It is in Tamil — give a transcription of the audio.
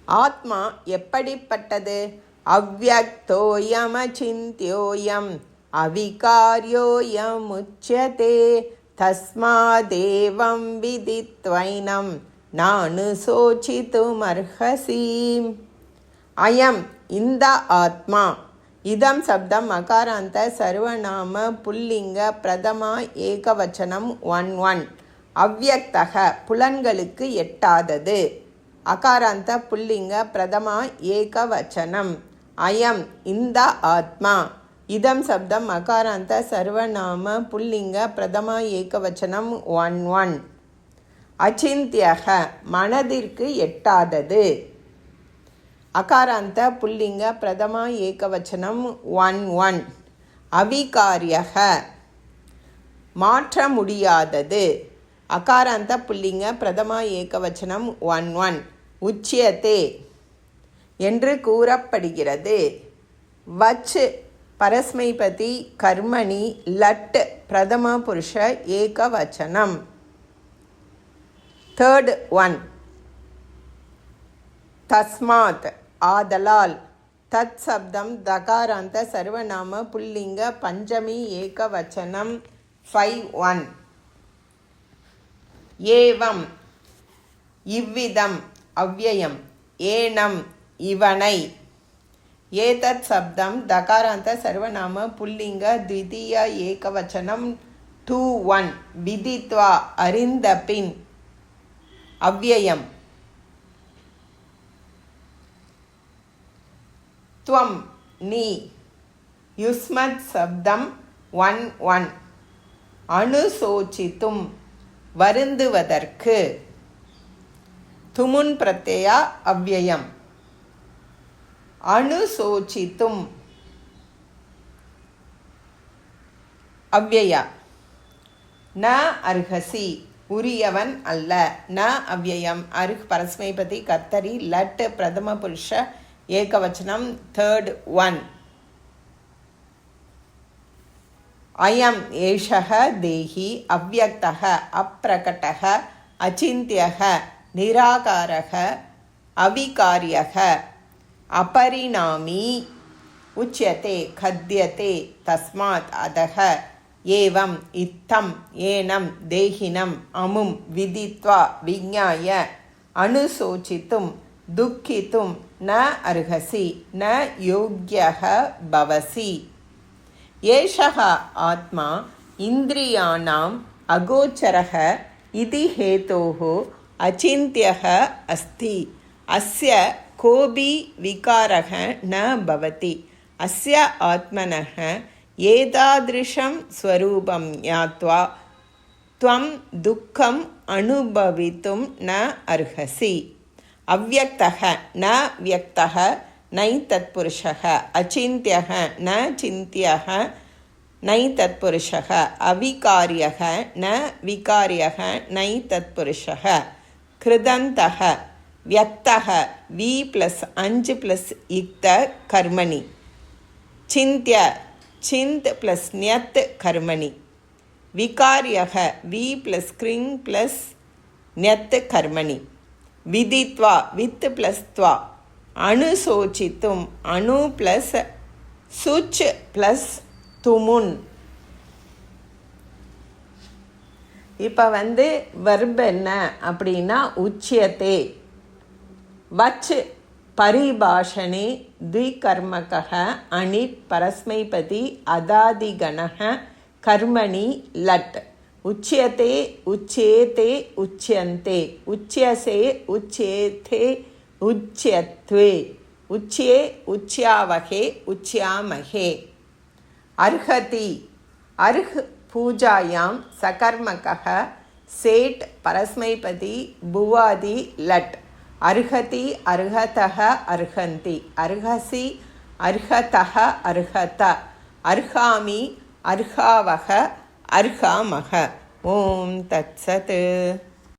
ஆத்மா எப்படிப்பட்டது? அவ்யக்தோயமசிந்த்யோயம் அவிகார்யோயம் உச்யதே தஸ்மாதேவம் விதித்வைனம் நானு சோசித்துமர்ஹசி. அயம் இந்த ஆத்மா. இதம் சப்தம் மகாராந்த சர்வநாம புல்லிங்க பிரதமா ஏகவச்சனம் 1 அவ்யக்தக புலன்களுக்கு எட்டாதது. அகாராந்த புல்லிங்க பிரதமா ஏகவச்சனம். அயம் இந்த ஆத்மா. இதம் சப்தம் மகாராந்த சர்வநாம புல்லிங்க பிரதமா ஏகவச்சனம் 1 அசிந்தியக மனதிற்கு எட்டாதது. அகாராந்த புல்லிங்க பிரதமா ஏகவச்சனம் 1 அவிகாரியக மாற்ற முடியாதது. அகாராந்த புல்லிங்க பிரதமா ஏகவச்சனம் 1 உச்சியதே என்று கூறப்படுகிறது. வச் பரஸ்மைபதி கர்மணி லட் பிரதம புருஷ ஏகவச்சனம். 3rd தஸ்மாத் ஆதலால். தத் சப்தம் தகாராந்த சர்வநாம புல்லிங்க பஞ்சமி ஏகவச்சனம் 5 ஏவம் இவ்விதம் அவ்யயம். ஏனம் இவனை. ஏதத் சப்தம் தகாராந்த சர்வநாம புல்லிங்க த்விதீய ஏகவச்சனம் 2 விதித்வா அறிந்த பின். அவ்யயம். துவம் நீ. யுஸ்மத் சப்தம் 1 அனுசோசித்தும் வருந்துவதற்கு. துமுன் பிரத்யா அவ்யயம். அனுசோசித்தும் அவ்யயா. ந அர்ஹசி உரியவன் அல்ல. ந அவ்யயம். அர்ஹ் பரஸ்மைபதி கர்த்தரி லட் பிரதம புருஷ ஏகவச்சனம் 3rd 1 அயம் ஏஷக தேஹி அவ்யக்தக அப்ரகடக அசிந்தியக நிராகாரக அவிகாரியக அபரிணாமி உச்யதே கத்யதே தஸ்மாத் அதக ஏவம் இத்தம் ஏனம் தேஹினம் அமும் விதித்வா விஞ்ஞாய அனுசோசித்தும் துக்கித்தும் ந அர்ஹசி ந யோக்யஹ பவசி. ஏஷஹ ஆத்மா இந்திரியாணாம் அகோச்சரஹ இதி ஹேதோஹ அசிந்த்யஹ அஸ்தி. அஸ்ய கோபி விகாரஹ ந பவதி. அஸ்ய ஆத்மனஹ ஏதாத்ருஷம் ஸ்வரூபம் ஞாத்வா த்வம் துக்கம் அனுபவித்தும் ந அர்ஹசி. அவ்யக்தஹ ந வியக்தஹ நை தத்புருஷஹ அசிந்த்யஹ ந சிந்த்யஹ நை தத்புருஷஹ அவிகாரியஹ ந விகாரியஹ நை தத்புருஷஹ கிருதந்தஹ வியக்தஹ வி ப்ளஸ் 5 ப்ளஸ் இக்த கர்மணி. சிந்த்ய சிந்த் ப்ளஸ் ஞத் கர்மணி. விகாரியஹ வி ப்ளஸ் கிருங் ப்ளஸ் ஞத் கர்மணி. விதித்வா வித் ப்ளஸ் த்வா. அனுசோசித்தும் அணு ப்ளஸ் சுச் ப்ளஸ் துமுன். இப்போ வெர்பு என்ன அப்படின்னா உச்சியத்தே. வச் பரிபாஷணே த்விகர்மகः அணிட் பரஸ்மைபதி அதாதிகணः கர்மணி லட். உச்சியதே உச்சியேதே உச்சியந்தே உச்சியசே உச்சியேதே உச்சியத்வே உச்சியே உச்சியாவகே உச்சியாமகே. அர்ஹதி அர்ஹ் பூஜாயாம் சகர்மகः சேட் பரஸ்மைபதி புவாதி லட். அர்ஹதி அர்ஹதः அர்ஹந்தி அர்ஹசி அர்ஹதः அர்ஹத அர்ஹாமி அர்ஹாவக அர்ஹாமக. ஓம் தத்சத்.